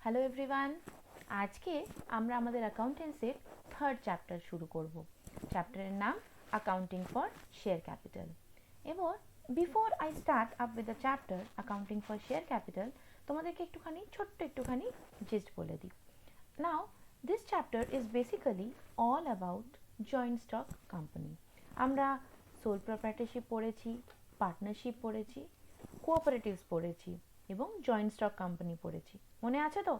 Hello everyone, আজকে আমরা আমাদের অ্যাকাউন্টেন্সির থার্ড চ্যাপ্টার শুরু করব। চ্যাপ্টারের নাম অ্যাকাউন্টিং ফর শেয়ার ক্যাপিটাল। এবার before I start up with the chapter accounting for share capital, তোমাদেরকে ছোট্ট একটুখানি জিস্ট বলে দিই। Now this chapter is basically all about joint stock company. আমরা সোল প্রপ্রাইটারশিপ পড়েছি, পার্টনারশিপ পড়েছি, কোঅপারেটিভস পড়েছি এবং জয়েন্ট স্টক কোম্পানি পড়েছি। মনে আছে তো?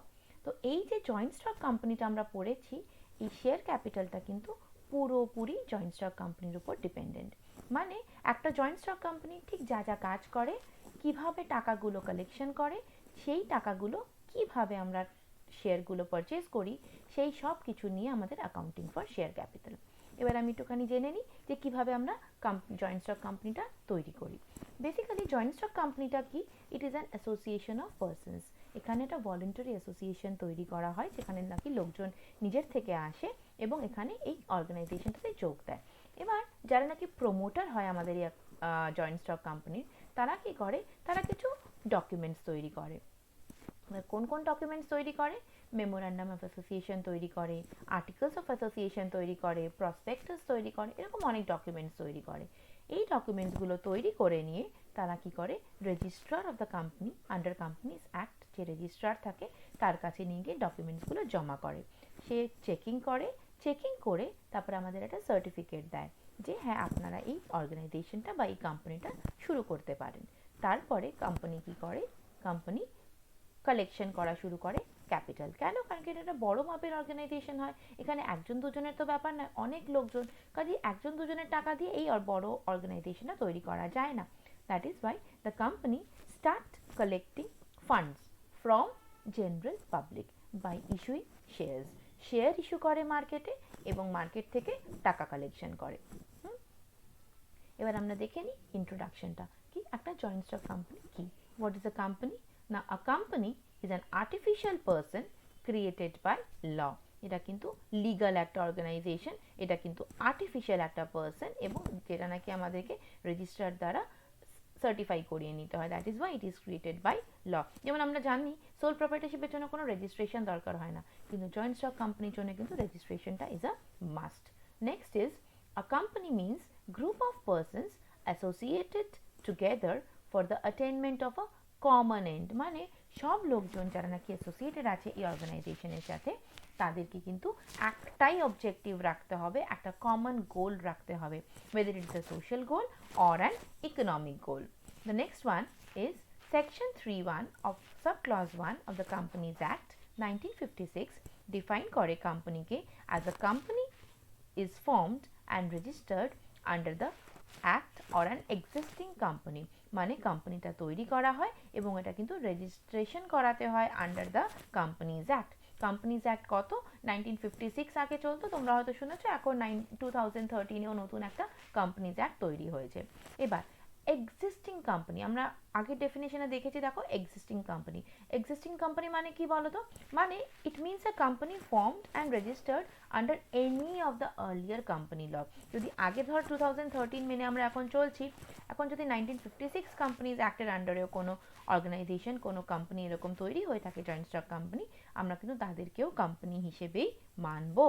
তো এই যে জয়েন্ট স্টক কোম্পানিটা আমরা পড়েছি, এই শেয়ার ক্যাপিটালটা কিন্তু পুরোপুরি জয়েন্ট স্টক কোম্পানির উপর ডিপেন্ডেন্ট। মানে একটা জয়েন্ট স্টক কোম্পানি ঠিক যা যা কাজ করে, কিভাবে টাকাগুলো কালেকশন করে, সেই টাকাগুলো কিভাবে আমরা শেয়ারগুলো পারচেজ করি, সেই সব কিছু নিয়ে আমাদের অ্যাকাউন্টিং ফর শেয়ার ক্যাপিটাল। এবার আমি একটুখানি জেনে নিই যে কিভাবে আমরা জয়েন্ট স্টক কোম্পানিটা তৈরি করি। বেসিক্যালি জয়েন্ট স্টক কোম্পানিটা কি? It is an association of persons. এখানে একটা ভলেন্টারি অ্যাসোসিয়েশন তৈরি করা হয়, যেখানে নাকি লোকজন নিজের থেকে আসে এবং এখানে এই অর্গানাইজেশনটাতে যোগ দেয়। এবার যারা নাকি প্রমোটার হয় আমাদের এই জয়েন্ট স্টক কোম্পানির, তারা কি করে? তারা কিছু ডকুমেন্টস তৈরি করে। কোন কোন ডকুমেন্টস তৈরি করে? মেমোরান্ডাম অফ অ্যাসোসিয়েশন তৈরি করে, আর্টিকেলস অফ অ্যাসোসিয়েশন তৈরি করে, প্রসপেক্টাস তৈরি করে, এরকম অনেক ডকুমেন্টস তৈরি করে। এই ডকুমেন্টসগুলো তৈরি করে নিয়ে তারা কি করে? Registrar of the company under companies act, যে রেজিস্ট্রার থাকে তার কাছে নিয়ে গিয়ে ডকুমেন্টসগুলো জমা করে। সে চেকিং করে, চেকিং করে তারপরে আমাদের একটা সার্টিফিকেট দেয় যে হ্যাঁ, আপনারা এই অর্গানাইজেশনটা বা এই কোম্পানিটা শুরু করতে পারেন। তারপরে কোম্পানি কি করে? কোম্পানি কালেকশন করা শুরু করে ক্যাপিটাল। কেন? কারণ কি এটা একটা বড় মাপের অর্গানাইজেশন হয়। এখানে একজন দুজনের তো ব্যাপার নয়, অনেক লোকজন। কাজে একজন দুজনের টাকা দিয়ে এই বড় অর্গানাইজেশনটা তৈরি করা যায় না। That is why the company start collecting funds from general public by issuing shares. Share issue করে মার্কেটে এবং মার্কেট থেকে টাকা কালেকশন করে। এবার আমরা দেখে নিই ইন্ট্রোডাকশনটা কি, একটা জয়েন্ট স্টক কোম্পানি কি। What is a company? না, a company is an artificial person created by law. এটা কিন্তু লিগাল একটা অর্গানাইজেশন, এটা কিন্তু আর্টিফিশিয়াল একটা পার্সন, এবং যেটা নাকি আমাদেরকে রেজিস্টার দ্বারা সার্টিফাই করিয়ে নিতে হয়। That is why it is created by law. যেমন আমরা জানি সোল প্রপার্টারশিপের জন্য কোনো রেজিস্ট্রেশন দরকার হয় না, কিন্তু জয়েন্ট স্টক কোম্পানির জন্য কিন্তু রেজিস্ট্রেশনটা is a must. Next is a company means group of persons associated together for the attainment of a common end। মানে সব লোকজন যারা নাকি অ্যাসোসিয়েটেড আছে এই অর্গানাইজেশনের সাথে, তাদেরকে কিন্তু একটাই অবজেক্টিভ রাখতে হবে, একটা কমন গোল রাখতে হবে, whether it is a social goal or an economic goal. The next one is section 3(1) of subclause 1 of the Companies Act 1956 define করে কোম্পানিকে as a company is formed and registered under the act or an existing company। মানে কোম্পানিটা তৈরি করা হয় এবং এটা কিন্তু রেজিস্ট্রেশন করাতে হয় under the companies act. Companies act কত? 1956 আগে চলতো, তোমরা হয়তো শুনেছো, এখন 2013-এও নতুন একটা কোম্পানিজ অ্যাক্ট তৈরি হয়েছে। এবার এক্সিস্টিং কোম্পানি আমরা আগের ডেফিনেশনে দেখেছি। দেখো, এক্সিস্টিং কোম্পানি, এক্সিস্টিং কোম্পানি মানে কি বলো তো? মানে it means a company formed and registered under any of the earlier company law. যদি আগে ধর 2013 মেনে আমরা এখন চলছি, এখন যদি 1956 কোম্পানিজ অ্যাক্টের আন্ডারেও কোনো অর্গানাইজেশন, কোনো কোম্পানি এরকম তৈরি হয়ে থাকে জয়েন্ট স্টক কোম্পানি, আমরা কিন্তু তাদেরকেও কোম্পানি হিসেবেই মানবো।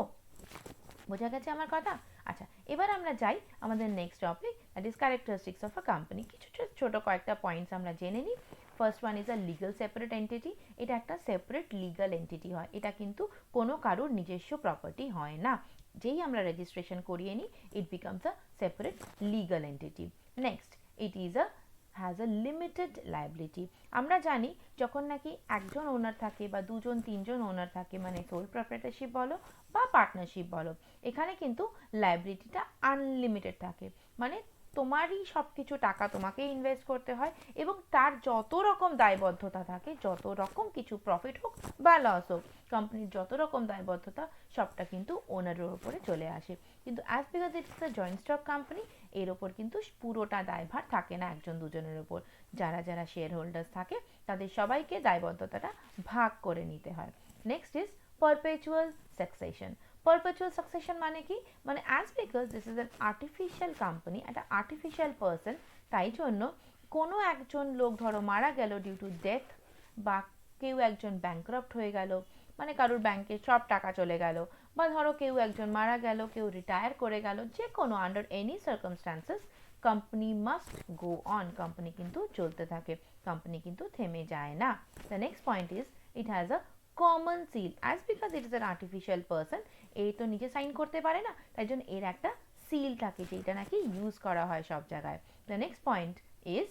বোঝা গেছে আমার কথা? আচ্ছা, এবার আমরা যাই আমাদের next topic, that is characteristics of a company. কিছু ছোট কয়েকটা পয়েন্টস আমরা জেনে নিই। First one is a legal separate entity. এটা একটা সেপারেট লিগাল এন্টিটি হয়, এটা কিন্তু কোনো কারোর নিজস্ব প্রপার্টি হয় না। যেই আমরা রেজিস্ট্রেশন করিয়ে নিই, it becomes a separate legal entity. Next, it is a has a limited liability. আমরা জানি যখন নাকি একজন ওনার থাকে বা দুজন তিনজন ওনার থাকে, মানে সোল প্রপার্টারশিপ বলো বা পার্টনারশিপ বলো, এখানে কিন্তু লায়াবিলিটিটা আনলিমিটেড থাকে। মানে তোমারই সব কিছু টাকা তোমাকেই ইনভেস্ট করতে হয় এবং তার যত রকম দায়বদ্ধতা থাকে, যত রকম কিছু প্রফিট হোক বা লস হোক, কোম্পানির যত রকম দায়বদ্ধতা সবটা কিন্তু ওনারের ওপরে চলে আসে। কিন্তু as because it's a joint stock company, এর ওপর কিন্তু পুরোটা দায়ভার থাকে না একজন দুজনের ওপর। যারা যারা শেয়ার হোল্ডার্স থাকে তাদের সবাইকে দায়বদ্ধতাটা ভাগ করে নিতে হয়। Next is perpetual succession. Perpetual succession মানে কি? মানে as because this is an artificial company, একটা আর্টিফিশিয়াল পার্সন, তাই জন্য কোনো একজন লোক ধরো মারা গেল ডিউ টু ডেথ বা কেউ একজন ব্যাংক্রাফট হয়ে গেল, মানে কারোর ব্যাংকে সব টাকা চলে গেল, বা ধরো কেউ একজন মারা গেল, কেউ রিটায়ার করে গেল, যে কোনো under any circumstances company must go on, company কিন্তু চলতে থাকে, কোম্পানি কিন্তু থেমে যায় না। The next point is it has a common seal, as because it is an artificial person, এই তো নিজে সাইন করতে পারে না, তাই জন্য এর একটা সিল থাকে যেটা নাকি ইউজ করা হয় সব জায়গায়। The next point is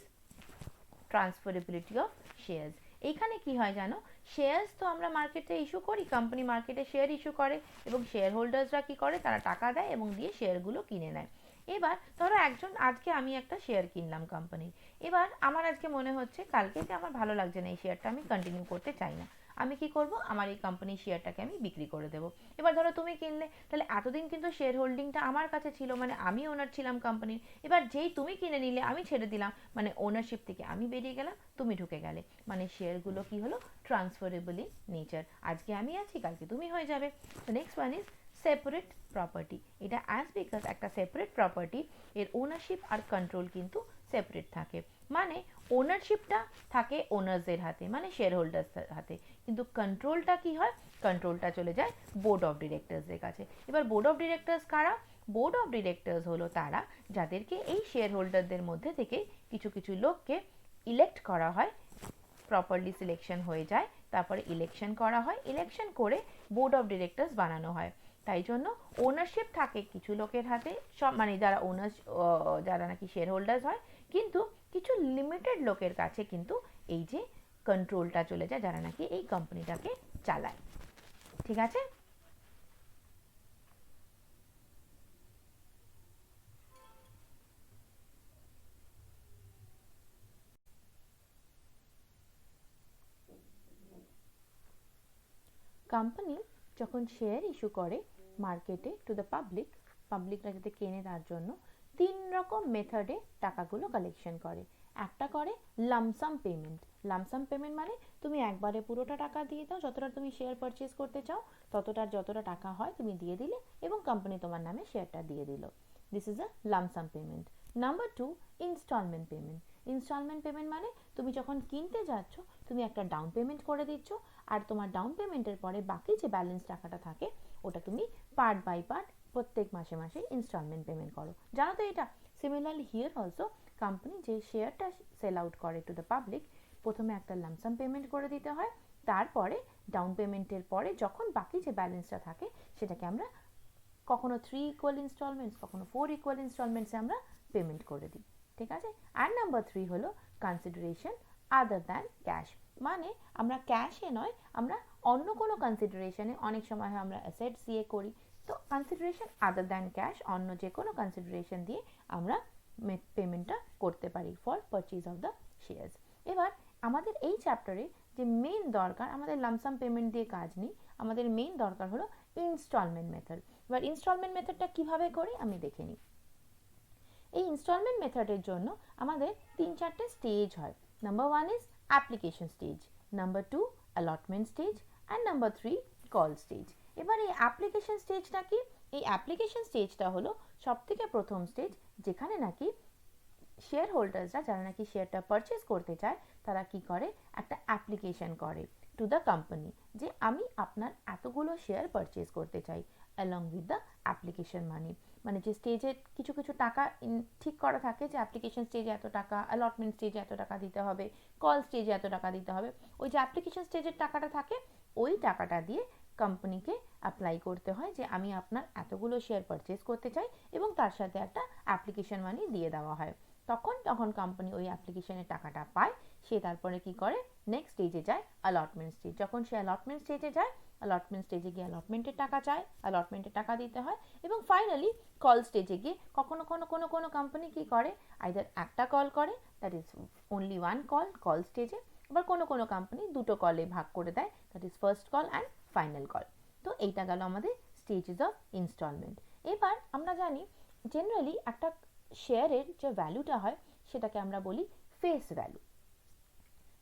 ট্রান্সফারেবিলিটি of shares. এইখানে কি হয় জানো, শেয়ার্স তো আমরা মার্কেটে ইস্যু করি, কোম্পানি মার্কেটে শেয়ার ইস্যু করে, এবং শেয়ার হোল্ডার্সরা কি করে, তারা টাকা দেয় এবং দিয়ে শেয়ারগুলো কিনে নেয়। এবার ধরো একজন, আজকে আমি একটা শেয়ার কিনলাম কোম্পানির, এবার আমার আজকে মনে হচ্ছে কালকে যে আমার ভালো লাগছে না, এই শেয়ারটা আমি কন্টিনিউ করতে চাই না, আমি কি করব, আমার এই কোম্পানির শেয়ারটাকে আমি বিক্রি করে দেবো। এবার ধরো তুমি কিনলে, তাহলে এতদিন কিন্তু শেয়ার হোল্ডিংটা আমার কাছে ছিল, মানে আমি ওনার ছিলাম কোম্পানির, এবার যেই তুমি কিনে নিলে আমি ছেড়ে দিলাম, মানে ওনারশিপ থেকে আমি বেরিয়ে গেলাম, তুমি ঢুকে গেলে, মানে শেয়ারগুলো কি হলো, ট্রান্সফারেবল ইন নেচার, আজকে আমি আছি কালকে তুমি হয়ে যাবে। The next one is separate property. এটা অ্যাজ বিকজ একটা সেপারেট প্রপার্টি, এর ওনারশিপ আর কন্ট্রোল কিন্তু সেপারেট থাকে, মানে ওনারশিপটা থাকে ওনার্সদের হাতে, মানে শেয়ার হোল্ডার্সদের হাতে, কিন্তু কন্ট্রোলটা কি হয়, কন্ট্রোলটা চলে যায় বোর্ড অফ ডিরেক্টরসদের কাছে। এবার বোর্ড অফ ডিরেক্টরস কারা, বোর্ড অফ ডিরেক্টরস হলো তারা যাদেরকে এই শেয়ার হোল্ডারদের মধ্যে থেকে কিছু কিছু লোককে ইলেক্ট করা হয়, প্রপারলি সিলেকশন হয়ে যায়, তারপরে ইলেকশন করা হয়, ইলেকশন করে বোর্ড অফ ডিরেক্টরস বানানো হয়। তাই জন্য ওনারশিপ থাকে কিছু লোকের হাতে, সব মানে যারা ওনার্স, যারা নাকি শেয়ার হোল্ডার্স হয়, কিন্তু কিছু লিমিটেড লোকের কাছে কিন্তু এই যে কন্ট্রোলটা চলে যায়, যারা নাকি এই কোম্পানিটাকে চালায়। ঠিক আছে, কোম্পানি যখন শেয়ার ইস্যু করে মার্কেটে টু দ্য পাবলিক, পাবলিকরা যাতে কেনে তার জন্য 3 রকম মেথডে টাকাগুলো কালেকশন করে। একটা করে লামসাম পেমেন্ট। লামসাম পেমেন্ট মানে তুমি একবারে পুরোটা টাকা দিয়ে দাও, যতটা তুমি শেয়ার পারচেজ করতে চাও ততটার যতটা টাকা হয় তুমি দিয়ে দিলে এবং কোম্পানি তোমার নামে শেয়ারটা দিয়ে দিল। This is a lump sum payment. Number 2, installment payment. Installment payment মানে তুমি যখন কিনতে যাচ্ছ তুমি একটা ডাউন পেমেন্ট করে দিচ্ছ, আর তোমার ডাউন পেমেন্টের পরে বাকি যে ব্যালেন্স টাকাটা থাকে ওটা তুমি পার্ট বাই পার্ট প্রত্যেক মাসে মাসে ইনস্টলমেন্ট পেমেন্ট করো। জানো তো এটা? সিমিলারলি হিয়ার অলসো কোম্পানি যে শেয়ারটা সেল আউট করে টু দ্য পাবলিক, প্রথমে একটা লামসাম পেমেন্ট করে দিতে হয়, তারপরে ডাউন পেমেন্টের পরে যখন বাকি যে ব্যালেন্সটা থাকে সেটাকে আমরা কখনো 3 ইকুয়াল ইনস্টলমেন্টস, কখনো 4 ইকুয়াল ইনস্টলমেন্টসে আমরা পেমেন্ট করে দিই। ঠিক আছে। আর নাম্বার 3 হলো কনসিডারেশন আদার দ্যান ক্যাশ। মানে আমরা ক্যাশে নয়, আমরা অন্য কোনো কনসিডারেশনে, অনেক সময় হয় আমরা অ্যাসেট সিএ করি, তো কনসিডারেশন আদার দ্যান ক্যাশ, অন্য যে কোনো কনসিডারেশন দিয়ে আমরা পেমেন্টটা করতে পারি for purchase of the shares. এবার আমাদের এই চ্যাপ্টারে যে মেইন দরকার, আমাদের লামসাম পেমেন্ট দিয়ে কাজ নেই, আমাদের মেইন দরকার হলো ইনস্টলমেন্ট মেথড। এবার ইনস্টলমেন্ট মেথডটা কিভাবে করি আমি দেখে নিই। এই ইনস্টলমেন্ট মেথডের জন্য আমাদের 3-4টে স্টেজ হয়। Number 1 is application stage, number 2 allotment stage, and number 3 call stage. এবার এই অ্যাপ্লিকেশন স্টেজটা কি? এই অ্যাপ্লিকেশন স্টেজটা হলো সবথেকে প্রথম স্টেজ, যেখানে নাকি শেয়ার হোল্ডার্সরা, যারা নাকি শেয়ারটা পারচেজ করতে চায়, তারা কি করে, একটা অ্যাপ্লিকেশন করে টু দ্য কোম্পানি যে আমি আপনার এতগুলো শেয়ার পারচেজ করতে চাই, অ্যালং উইথ দ্য অ্যাপ্লিকেশন মানি। মানে যে স্টেজে কিছু কিছু টাকা ঠিক করা থাকে, যে অ্যাপ্লিকেশন স্টেজে এত টাকা, অ্যালটমেন্ট স্টেজে এত টাকা দিতে হবে, কল স্টেজে এত টাকা দিতে হবে, ওই যে অ্যাপ্লিকেশন স্টেজের টাকাটা থাকে, ওই টাকাটা দিয়ে কোম্পানিকে অ্যাপ্লাই করতে হয় যে আমি আপনার এতগুলো শেয়ার পারচেজ করতে চাই, এবং তার সাথে একটা অ্যাপ্লিকেশন মানি দিয়ে দেওয়া হয়। তখন কোম্পানি ওই অ্যাপ্লিকেশনের টাকাটা পায়, সে তারপরে কি করে, নেক্সট স্টেজে যায়, অ্যালটমেন্ট স্টেজ। যখন সে অ্যালটমেন্ট স্টেজে যায়, অ্যালটমেন্ট স্টেজে গিয়ে অ্যালটমেন্টের টাকা চায়, অ্যালটমেন্টের টাকা দিতে হয়, এবং ফাইনালি কল স্টেজে গিয়ে কখনো কোনো কোম্পানি কি করে, আইদার একটা কল করে, that is only one call, call স্টেজে, আবার কোনো কোম্পানি দুটো কলে ভাগ করে দেয়, that is first call and final call. তো এইটা গেল আমাদের স্টেজেস অফ ইনস্টলমেন্ট। এবার আমরা জানি জেনারেলি একটা শেয়ারের যে ভ্যালুটা হয় সেটাকে আমরা বলি ফেস ভ্যালু।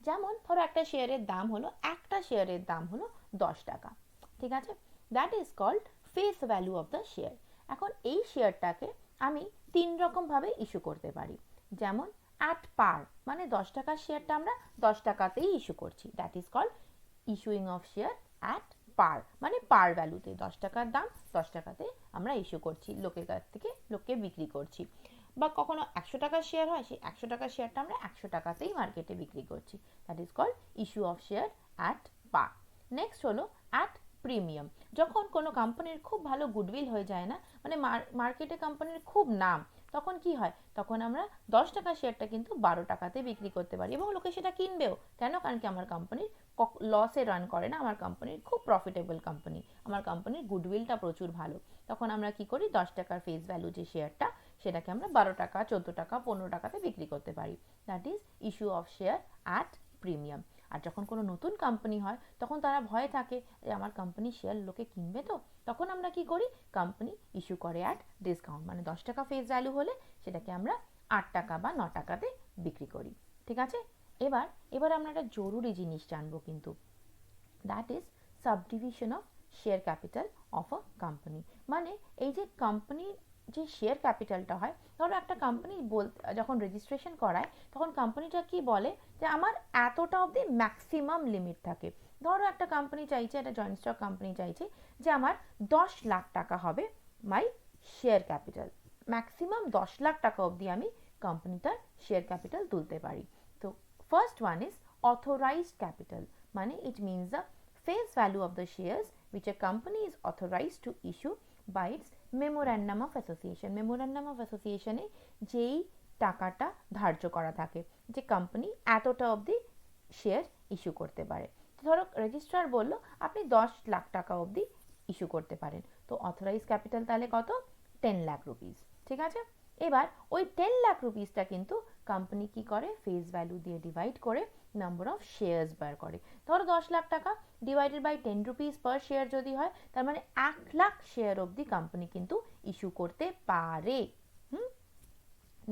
যেমন ধরো একটা শেয়ারের দাম হলো, একটা শেয়ারের দাম হলো 10 টাকা, ঠিক আছে, that is called face value of the share. এখন এই শেয়ারটাকে আমি 3 রকম ভাবে ইস্যু করতে পারি। যেমন অ্যাট পার, মানে 10 টাকার শেয়ারটা আমরা 10 টাকাতেই ইস্যু করছি, that is called issuing of share at par, মানে পার ভ্যালুতে, 10 টাকার দাম 10 টাকাতে আমরা ইস্যু করছি, লোকের কাছ থেকে লোককে বিক্রি করছি। বা কখনো 100 টাকার শেয়ার হয়, সেই 100 টাকার শেয়ারটা আমরা 100 টাকাতেই মার্কেটে বিক্রি করছি, that is called issue of share at par. Next হলো অ্যাট প্রিমিয়াম। যখন কোনো কোম্পানির খুব ভালো গুডউইল হয়ে যায় না, মানে মার্কেটে কোম্পানির খুব নাম, তখন কি হয়, তখন আমরা 10 টাকার শেয়ারটা কিন্তু 12 টাকাতে বিক্রি করতে পারি এবং লোকে সেটা কিনবেও। কেন? কারণ কি আমার কোম্পানির লসে রান করে না, আমার কোম্পানির খুব প্রফিটেবল কোম্পানি, আমার কোম্পানির গুডউইলটা প্রচুর ভালো। তখন আমরা কি করি, 10 টাকার ফেস ভ্যালু যে শেয়ারটা, সেটাকে আমরা 12 টাকা, 14 টাকা, 15 টাকাতে বিক্রি করতে পারি, that is issue of share at premium. আর যখন কোনো নতুন কোম্পানি হয়, তখন তারা ভয়ে থাকে যে আমার কোম্পানির শেয়ার লোকে কিনবে তো, তখন আমরা কি করি, কোম্পানি ইস্যু করে অ্যাট ডিসকাউন্ট, মানে 10 টাকা ফেস ভ্যালু হলে সেটাকে আমরা 8 টাকা বা 9 টাকাতে বিক্রি করি। ঠিক আছে, এবার আমরা একটা জরুরি জিনিস জানবো কিন্তু, that is subdivision of share capital of a company. মানে এই যে কোম্পানির যে শেয়ার ক্যাপিটালটা হয়, ধরো একটা কোম্পানি যখন রেজিস্ট্রেশন করায়, তখন কোম্পানিটা কি বলে যে আমার এতটা অবধি ম্যাক্সিমাম লিমিট থাকে। ধরো একটা কোম্পানি চাইছে, একটা জয়েন্ট স্টক কোম্পানি চাইছে যে আমার 10 লাখ টাকা হবে my share capital, maximum 10 lakh টাকা অবধি আমি কোম্পানিটার শেয়ার ক্যাপিটাল তুলতে পারি। তো first one is authorised capital, মানে it means the face value of the shares which a company is authorized to issue by its memorandum of association. memorandum of association এ যেই টাকাটা ধার্য করা থাকে যে কোম্পানি এতটা অবধি শেয়ার ইস্যু করতে পারে। ধরো রেজিস্ট্রার বললো আপনি 10 লাখ টাকা অবধি ইস্যু করতে পারেন, তো অথরাইজ ক্যাপিটাল তাহলে কত, 10 লাখ রুপিস। ঠিক আছে, এবার ওই 10 লাখ রুপিসটা কিন্তু কোম্পানি কি করে, ফেস ভ্যালু দিয়ে ডিভাইড করে নাম্বার অফ শেয়ার্স বার করে। ধরো 10 লাখ টাকা divided by 10 rupees per share যদি হয়, তার মানে 1 লাখ শেয়ার অবধি কোম্পানি কিন্তু ইস্যু করতে পারে।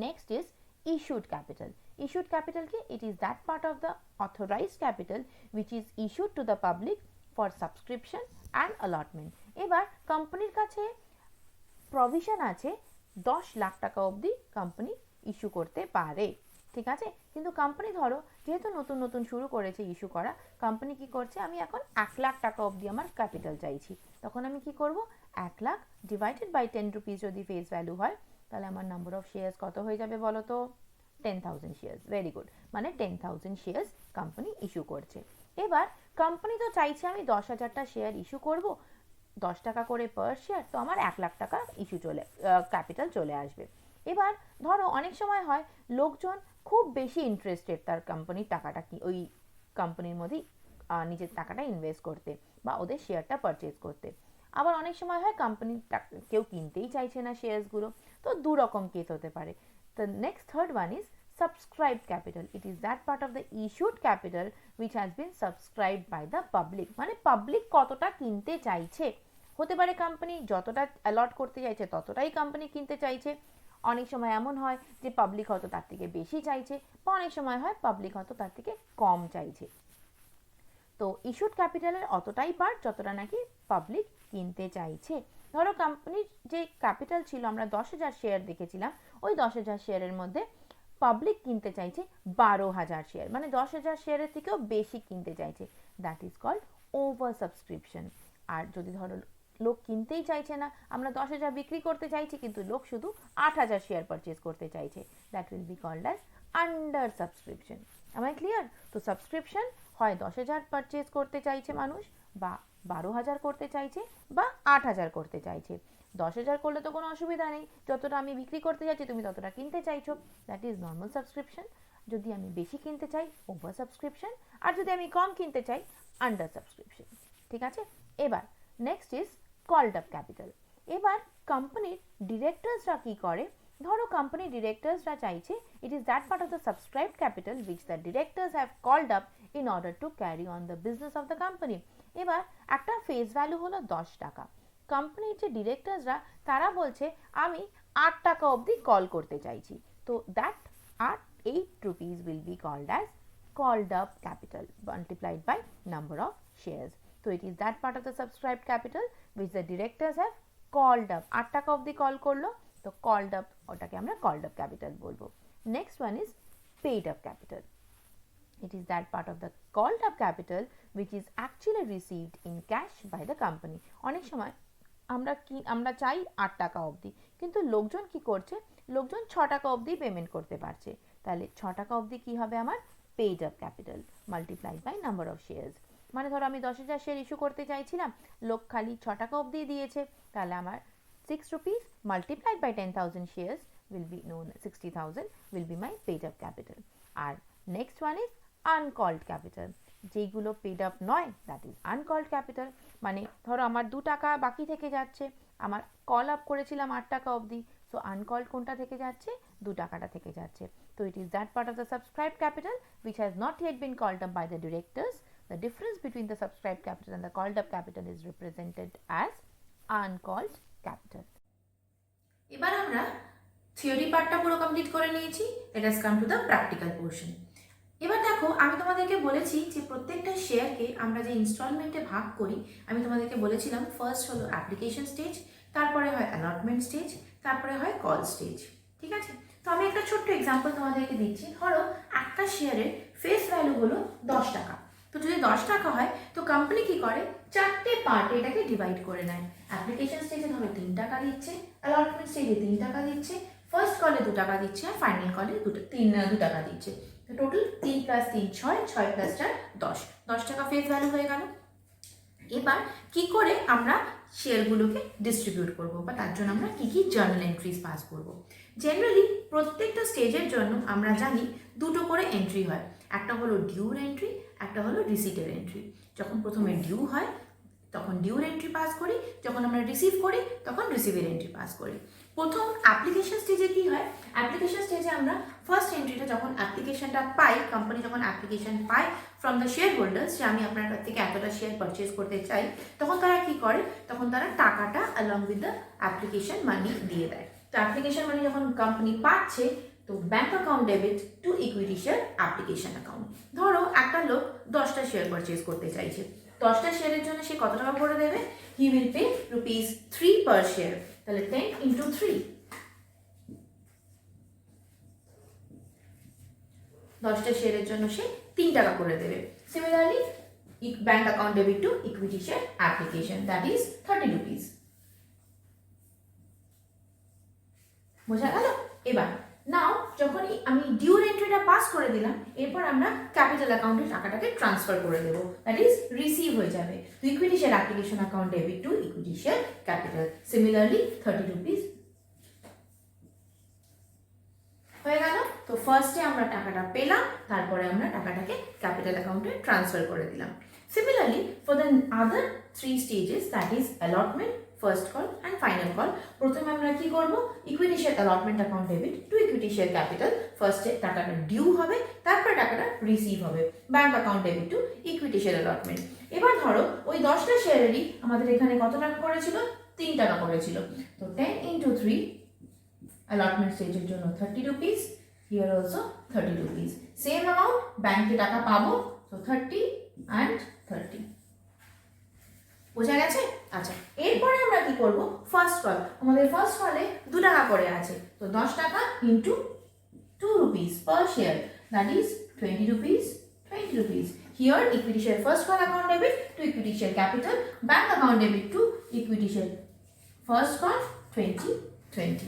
Next is issued capital. Issued capital কি, it is that part of the authorized capital which is issued to the public for subscription and allotment. এবার কোম্পানির কাছে প্রভিশন আছে 10 লাখ টাকা অবধি কোম্পানি ইস্যু করতে পারে। ঠিক আছে, কিন্তু কোম্পানি ধরো যেহেতু নতুন নতুন শুরু করেছে ইস্যু করা, কোম্পানি কি করছে, আমি এখন 1 লাখ টাকা অবধি আমার ক্যাপিটাল চাইছি, তখন আমি কি করব, 1 লাখ ডিভাইডেড বাই 10 রুপিস যদি ফেস ভ্যালু হয়, তাহলে আমার নাম্বার অফ শেয়ার্স কত হয়ে যাবে বলো তো, 10,000 শেয়ার্স। ভেরি গুড, মানে 10,000 শেয়ার্স কোম্পানি ইস্যু করছে। এবার কোম্পানি তো চাইছে আমি 10,000টা শেয়ার ইস্যু করব, 10 টাকা করে পার শেয়ার, তো আমার 1 লাখ টাকা ইস্যু ক্যাপিটাল চলে আসবে। এবার ধরো অনেক সময় হয় লোকজন খুব বেশি ইন্টারেস্টেড তার কোম্পানির টাকাটা কি ওই কোম্পানির মধ্যেই নিজের টাকাটা ইনভেস্ট করতে বা ওদের শেয়ারটা পারচেজ করতে। আবার অনেক সময় হয় কোম্পানির কেউ কিনতেই চাইছে না শেয়ারসগুলো, তো দু রকম কেস হতে পারে। The next third one is subscribed capital. It is that part of the issued capital which has been subscribed by the public. মানে পাবলিক কতটা কিনতে চাইছে, হতে পারে কোম্পানি যতটা অ্যালট করতে চাইছে ততটাই কোম্পানি কিনতে চাইছে। অনেক সময় এমন হয় যে পাবলিক হয়তো তার থেকে বেশি চাইছে, বা অনেক সময় হয় পাবলিক হয়তো তার থেকে কম চাইছে। তো ইস্যুড ক্যাপিটালের অতটাই পার্ট যতটা নাকি পাবলিক কিনতে চাইছে। ধরো কোম্পানির যে ক্যাপিটাল ছিল, আমরা 10,000 শেয়ার দেখেছিলাম, ওই 10,000 শেয়ারের মধ্যে পাবলিক কিনতে চাইছে 12,000 শেয়ার, মানে 10,000 শেয়ারের থেকেও বেশি কিনতে চাইছে, that is called over subscription. আর যদি ধরো লোক কিনতেই চাইছে না, আমরা 10,000 বিক্রি করতে চাইছি কিন্তু লোক শুধু 8,000 শেয়ার পারচেজ করতে চাইছে, that will be called as under subscription. আমার ক্লিয়ার? তো সাবস্ক্রিপশন হয় 10,000 পারচেজ করতে চাইছে মানুষ, বা 12,000 করতে চাইছে, বা 8,000 করতে চাইছে। 10,000 করলে তো কোনো অসুবিধা নেই, যতটা আমি বিক্রি করতে চাইছি তুমি ততটা কিনতে চাইছো, দ্যাট ইজ নর্মাল সাবস্ক্রিপশন। যদি আমি বেশি কিনতে চাই, ওভার সাবস্ক্রিপশন, আর যদি আমি কম কিনতে চাই, আন্ডার সাবস্ক্রিপশন। ঠিক আছে, এবার next is called up capital. এবার কোম্পানির ডিরেক্টরসরা কি করে, ধরো কোম্পানির ডিরেক্টরসরা চাইছে, it is that part of the subscribed capital which the directors have called up in order to carry on the business of the company. এবার একটা ফেস ভ্যালু হলো 10 টাকা, কোম্পানির যে ডিরেক্টরসরা তারা বলছে আমি 8 টাকা অবধি কল করতে চাইছি, তো that 8 rupees will be called as called up capital multiplied by number of shares. So it is that part of the subscribed capital which the directors have called up. 8 টাকা অবধি কল করলো, তো called up ওটাকে আমরা called up capital বলবো। Next one is paid up capital. It is that part of the called up capital which is actually received in cash by the company. অনেক সময় আমরা চাই 8 টাকা অবধি, কিন্তু লোকজন কি করছে, লোকজন 6 টাকা অবধি পেমেন্ট করতে পারছে, তাহলে 6 টাকা অবধি কি হবে আমার paid up capital multiplied by number of shares. মানে ধরো আমি 10,000 শেয়ার ইস্যু করতে চাইছিলাম, লোক খালি 6 টাকা অবধি দিয়েছে, তাহলে আমার 6 rupees multiplied by 10,000 shares will be known 60,000 will be my paid up capital. আর next one is uncalled capital, যেইগুলো পেড আপ নয় দ্যাট ইজ আনকল্ড ক্যাপিটাল। মানে ধরো আমার 2 টাকা বাকি থেকে যাচ্ছে, আমার কল আপ করেছিলাম 8 টাকা অবধি, সো আনকল্ড কোনটা থেকে যাচ্ছে, 2 টাকাটা থেকে যাচ্ছে। তো ইট is that part of the subscribe capital which has not yet been called up by the directors. The difference between the subscribed capital and the called up capital is represented as uncalled capital. এবার আমরা theory পার্টটা পুরো complete করে নিয়েছি, let us come to the practical portion. এবার দেখো আমি তোমাদেরকে বলেছি যে প্রত্যেকটা শেয়ারকে আমরা যে ইনস্টলমেন্টে ভাগ করি, আমি তোমাদেরকে বলেছিলাম ফার্স্ট হলো অ্যাপ্লিকেশন স্টেজ, তারপরে হয় অ্যালটমেন্ট স্টেজ, তারপরে হয় কল স্টেজ, ঠিক আছে। তো আমি একটা ছোট্ট এক্সাম্পল তোমাদেরকে দিচ্ছি। ধরো একটা শেয়ারের ফেস ভ্যালু হলো 10 টাকা, তো যদি 10 টাকা হয় তো কোম্পানি কি করে, 4টে পার্টে এটাকে ডিভাইড করে নেয়। অ্যাপ্লিকেশন স্টেজে ধরো 3 টাকা দিচ্ছে, অ্যালটমেন্ট স্টেজে 3 টাকা দিচ্ছে, ফার্স্ট কলে 2 টাকা দিচ্ছে, আর ফাইনাল কলে 2 টাকা দিচ্ছে। তো টোটাল 3 + 3 6, 6 + 4 10, 10 টাকা ফেস ভ্যালু হয়ে গেল। এবার কি করে আমরা শেয়ারগুলোকে ডিস্ট্রিবিউট করব, বা তার জন্য আমরা কি কি জার্নাল এন্ট্রিজ পাস করব। জেনারেলি প্রত্যেকটা স্টেজের জন্য আমরা জানি 2টো করে এন্ট্রি হয়, একটা হলো ডিউর এন্ট্রি, একটা হলো রিসিটের এন্ট্রি। যখন প্রথমে ডিউ হয় তখন ডিউর এন্ট্রি পাস করি, যখন আমরা রিসিভ করি তখন রিসিভের এন্ট্রি পাস করি। প্রথম অ্যাপ্লিকেশন স্টেজে কি হয়, অ্যাপ্লিকেশন স্টেজে আমরা ফার্স্ট এন্ট্রিটা যখন অ্যাপ্লিকেশনটা পাই, কোম্পানি যখন অ্যাপ্লিকেশন পায় ফ্রম দ্য শেয়ার হোল্ডার্স যে আমি আপনার কাছ থেকে এতটা শেয়ার পারচেজ করতে চাই, তখন তারা কি করে, তখন তারা টাকাটা অ্যালং উইথ দ্য অ্যাপ্লিকেশন মানি দিয়ে দেয়। তো অ্যাপ্লিকেশন মানি যখন কোম্পানি পাচ্ছে, তো bank account debit to equity share application account. ধরো একটা লোক 10টা শেয়ার পারচেজ করতে চাইছে, 10টা শেয়ারের জন্য সে কত টাকা করে দেবে, he will pay ₹3 per share, তাহলে 10 × 3, 10টা শেয়ারের জন্য সে 3 টাকা করে দেবে। Similarly bank account debit to equity share application, that is ₹30। বোঝা গেল? এবার নাও যখনই আমি ডিউর এন্ট্রিটা পাস করে দিলাম, এরপর আমরা ক্যাপিটাল অ্যাকাউন্টে টাকাটাকে ট্রান্সফার করে দেব, দ্যাট ইজ রিসিভ হয়ে যাবে। তো equity share application account debit to equity share capital, similarly ₹30 হয়ে গেল। তো ফার্স্টে আমরা টাকাটা পেলাম, তারপরে আমরা টাকাটাকে ক্যাপিটাল অ্যাকাউন্টে ট্রান্সফার করে দিলাম। Similarly for the other 3 stages, that is allotment, first call and final call, প্রথমে আমরা কি করব, equity share allotment account debit to equity share capital, ফার্স্টে টাকাটা ডিউ হবে, তারপরে টাকাটা রিসিভ হবে bank account debit to equity share allotment. এবার ধরো ওই 10টা শেয়ারেরই আমাদের এখানে কত টাকা করেছিল, 3 টাকা করেছিল, তো 10 × 3, allotment স্টেজের জন্য ₹30, here also ₹30, সেম অ্যামাউন্ট ব্যাংকে টাকা পাবো, তো 30 and 30। বোঝা গেছে? আচ্ছা, এরপরে আমরা কি করব, ফার্স্ট কল, আমাদের ফার্স্ট কলে 2 টাকা করে আছে, তো 10 টাকা × ₹2 per share, that is ₹20, here equity share first call account debit to equity share capital, bank account debit to equity share first call 20,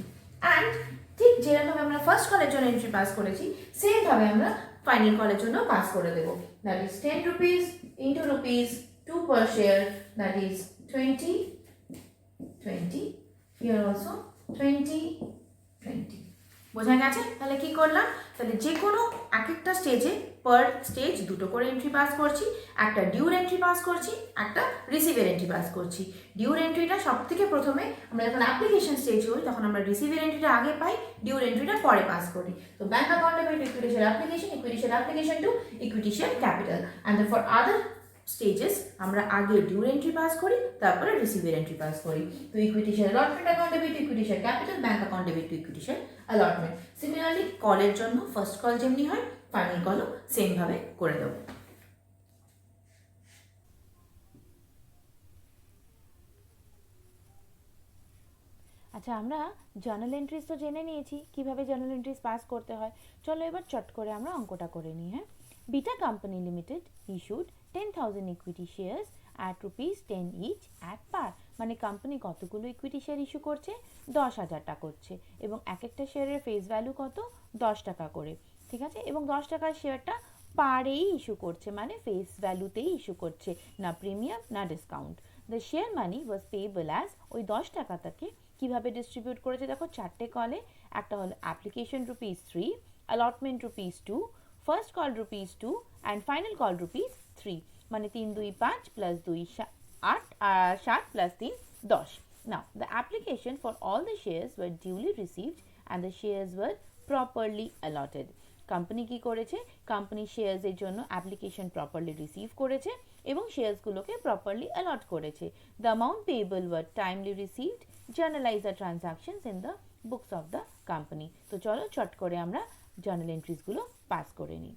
and ঠিক যেরকম আমরা ফার্স্ট কলের জন্য এন্ট্রি পাস করেছি, সেম ভাবে আমরা ফাইনাল কলের জন্য পাস করে দেব, that is ₹10 × ₹2 per share, that is 20, here also 20। বোঝা গেছে? তাহলে কি করলাম, তাহলে যে কোনো এক একটা স্টেজে পার স্টেজ 2টো করে এন্ট্রি পাস করছি, একটা ডিউর এন্ট্রি পাস করছি, একটা রিসিভের এন্ট্রি পাস করছি। ডিউর এন্ট্রিটা সব থেকে প্রথমে আমরা যখন অ্যাপ্লিকেশন স্টেজ করি তখন আমরা রিসিভের এন্ট্রিটা আগে পাই, ডিউর এন্ট্রিটা পরে পাস করি। তো bank account debit to equity share application to equity share capital, and for other stages আমরা আগে ডিউর এন্ট্রি পাস করি, তারপরে রিসিভের এন্ট্রি পাস করি। তো equity share allotment account debit to equity share capital, bank account debit to equity share allotment. Similarly কলের জন্য first call যেমনি হয়, ফাইনাল কলও সেম ভাবে করে দেবো। আচ্ছা, আমরা জার্নাল এন্ট্রিজ তো জেনে নিয়েছি কিভাবে জার্নাল এন্ট্রিজ পাস করতে হয়, চলো এবার চট করে আমরা অঙ্কটা করে নিই। হ্যাঁ, Beta Company Limited issued 10,000 equity shares at rupees 10 each at par. মানে কোম্পানি কতগুলো ইকুইটি শেয়ার ইস্যু করছে? 10,000টা করছে, এবং এক একটা শেয়ারের ফেস ভ্যালু কত? 10 টাকা করে, ঠিক আছে? এবং 10 টাকার শেয়ারটা পারেই ইস্যু করছে, মানে ফেস ভ্যালুতেই ইস্যু করছে, না প্রিমিয়াম না discount. The share money was payable as, ওই 10 টাকাটাকে কিভাবে ডিস্ট্রিবিউট করেছে দেখো, চারটে কলে। একটা হলো application rupees 3, allotment rupees 2, first call rupees 2 and final call rupees 3, মানে 3 2 5 plus 2 8 7 plus 3 10. Now the application for all the shares were duly received and the shares were properly allotted. Company কি করেছে? Company shares এর জন্য application properly receive করেছে এবং শেয়ারসগুলোকে properly allot করেছে। The amount payable were timely received, journalize the transactions in the books of the company. তো চলো চট করে আমরা জার্নাল এন্ট্রিজগুলো পাস করে নিই।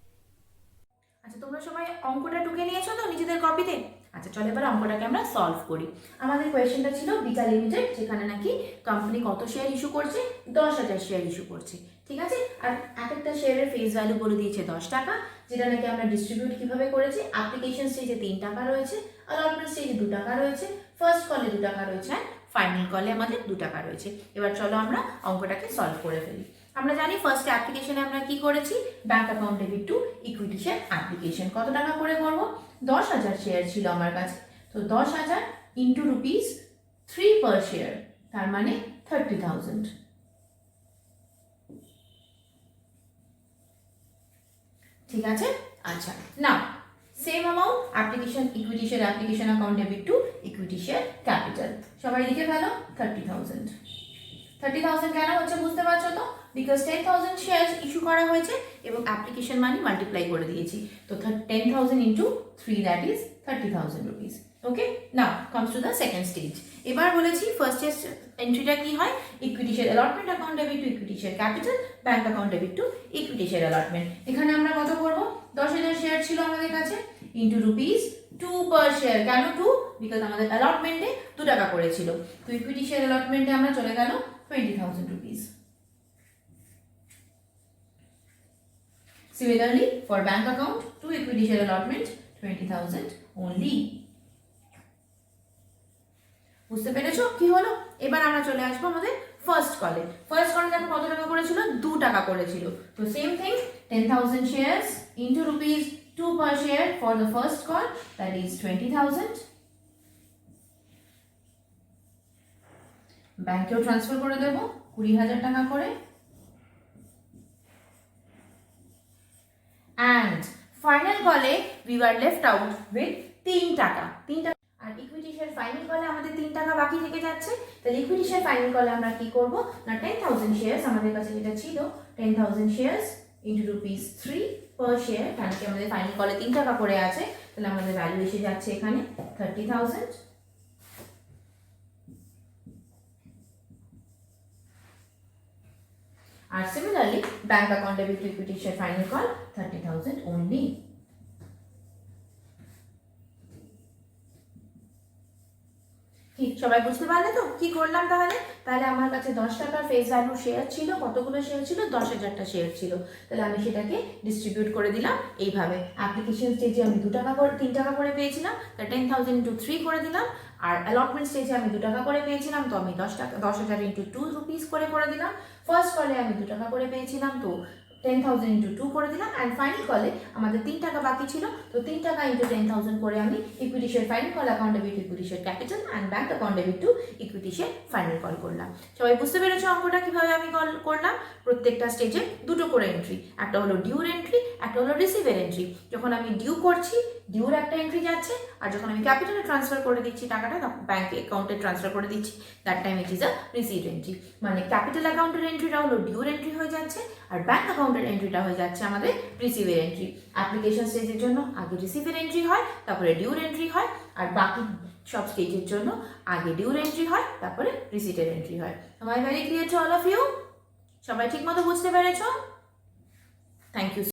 আচ্ছা, তোমরা সবাই অঙ্কটা টুকে নিয়েছো তো নিজেদের কপিতে? আচ্ছা, চলো এবার অঙ্কটাকে আমরা সলভ করি। আমাদের কোয়েশ্চেনটা ছিল বিটা লিমিটেড, যেখানে নাকি কোম্পানি কত শেয়ার ইস্যু করছে? 10,000 শেয়ার ইস্যু করছে, ঠিক আছে? আর এক একটা শেয়ারের ফেস ভ্যালু বলে দিয়েছে 10 টাকা, যেটা নাকি আমরা ডিস্ট্রিবিউট কিভাবে করেছি? অ্যাপ্লিকেশন স্টেজে 3 টাকা রয়েছে, allotment স্টেজে 2 টাকা রয়েছে, ফার্স্ট কলে 2 টাকা রয়েছে, আর ফাইনাল কলে আমাদের 2 টাকা রয়েছে। এবার চলো আমরা অঙ্কটাকে সলভ করে ফেলি। আমরা জানি ফার্স্ট অ্যাপ্লিকেশনে আমরা কি করেছি? Bank account debit to equity share application. কত টাকা করে করব? 10,000 শেয়ার ছিল আমার কাছে, তো 10,000 ইন্টু রুপিস 3 পার শেয়ার, তার মানে 30,000। ঠিক আছে? আচ্ছা, now same amount application equity share application account debit to equity share capital. সবাই লিখে ফেলো 30,000। 30,000 কেন হচ্ছে বুঝতে পারছো তো? বিকজ 10,000 শেয়ার্স ইস্যু করা হয়েছে এবং অ্যাপ্লিকেশন মানি মাল্টিপ্লাই করে দিয়েছি, তো 10,000 into 3, that is 30,000 rupees. Okay, now comes to the second stage. এবার বলেছি ফার্স্ট এন্ট্রিটা কি হয়? Equity share allotment account debit to equity share capital, bank account debit to equity share allotment. এখানে আমরা কত করব? 10,000 শেয়ার ছিল আমাদের কাছে, ইন্টু রুপিস 2 পার শেয়ার। কেন 2? বিকজ আমাদের অ্যালটমেন্টে 2 টাকা করেছিল, তো ইকুইটি শেয়ার অ্যালটমেন্টে আমরা চলে গেল 20,000 rupees. Similarly, for bank account to equity share allotment 20,000 only. বুঝতে পেরেছো কি হলো? এবার আমরা চলে আসবো আমাদের ফার্স্ট কলে। ফার্স্ট কলে দেখো কত টাকা করেছিল? 2 টাকা করেছিল, তো same thing 10,000 shares into rupees 2 per share for the first call, that is 20,000. ব্যাংকেও transfer করে দেবো 20,000 টাকা করে। and final কলে we were left out with 3 টাকা। আর ইকুইটি শেয়ার ফাইনাল কলে আমাদের 3 টাকা বাকি থেকে যাচ্ছে, তাহলে ইকুইটি শেয়ার ফাইনাল কলে আমরা কি করব না, 10,000 শেয়ার্স আমাদের কাছে যেটা ছিল 10,000 শেয়ার্স ইন্টু রুপিস 3 পার শেয়ার, কারণ কি আমাদের ফাইনাল কলে 3 টাকা করে আছে, তাহলে আমাদের ভ্যালু এসে যাচ্ছে এখানে 30,000। আর similarly bank account debit to equity share final call 30,000 only. ঠিক, সবাই বুঝতে পারলে তো কি করলাম? তাহলে আমার কাছে 10 টাকার ফেস ভ্যালু শেয়ার ছিল, কতগুলো শেয়ার ছিল? 10,000টা শেয়ার ছিল, তাহলে আমি সেটাকে ডিস্ট্রিবিউট করে দিলাম এইভাবে। অ্যাপ্লিকেশন স্টেজে আমি 2 টাকা করে 3 টাকা করে পেয়েছিলাম, তা 10,000 ইন্টু 3 করে দিলাম। আর অ্যালটমেন্ট স্টেজে আমি 2 টাকা করে পেয়েছিলাম, তো আমি 10,000 ইন্টু 2 রুপিস করে দিলাম। ফার্স্ট কলে আমি 2 টাকা করে পেয়েছিলাম, তো 10,000 ইন্টু 2 করে দিলাম। অ্যান্ড ফাইনাল কলে আমাদের 3 টাকা বাকি ছিল, তো 3 টাকা ইন্টু 10,000 করে আমি equity share final call account debit to equity share capital and bank account debit to equity share final call করলাম। সবাই বুঝতে পেরেছো অঙ্কটা কিভাবে আমি করলাম? প্রত্যেকটা স্টেজে 2টো করে এন্ট্রি, একটা হলো ডিউর এন্ট্রি, একটা হলো রিসিভের এন্ট্রি। যখন আমি ডিউ করছি, ডিউর একটা এন্ট্রি যাচ্ছে, আর যখন আমি ক্যাপিটালে ট্রান্সফার করে দিচ্ছি টাকাটা, তখন ব্যাংক অ্যাকাউন্টে ট্রান্সফার করে দিচ্ছি, that time it is a receive entry. মানে ক্যাপিটাল অ্যাকাউন্টের এন্ট্রিটা হলো ডিউর এন্ট্রি হয়ে যাচ্ছে, আর ব্যাংক অ্যাকাউন্টের এন্ট্রিটা হয়ে যাচ্ছে আমাদের রিসিভের এন্ট্রি। অ্যাপ্লিকেশন স্টেজের জন্য আগে রিসিভের এন্ট্রি হয়, তারপরে ডিউর এন্ট্রি হয়, আর বাকি সব স্টেজের জন্য আগে ডিউর এন্ট্রি হয়, তারপরে রিসিটের এন্ট্রি হয়। সবাই very clear to all of you? সবাই ঠিক মতো বুঝতে পেরেছো? Thank you.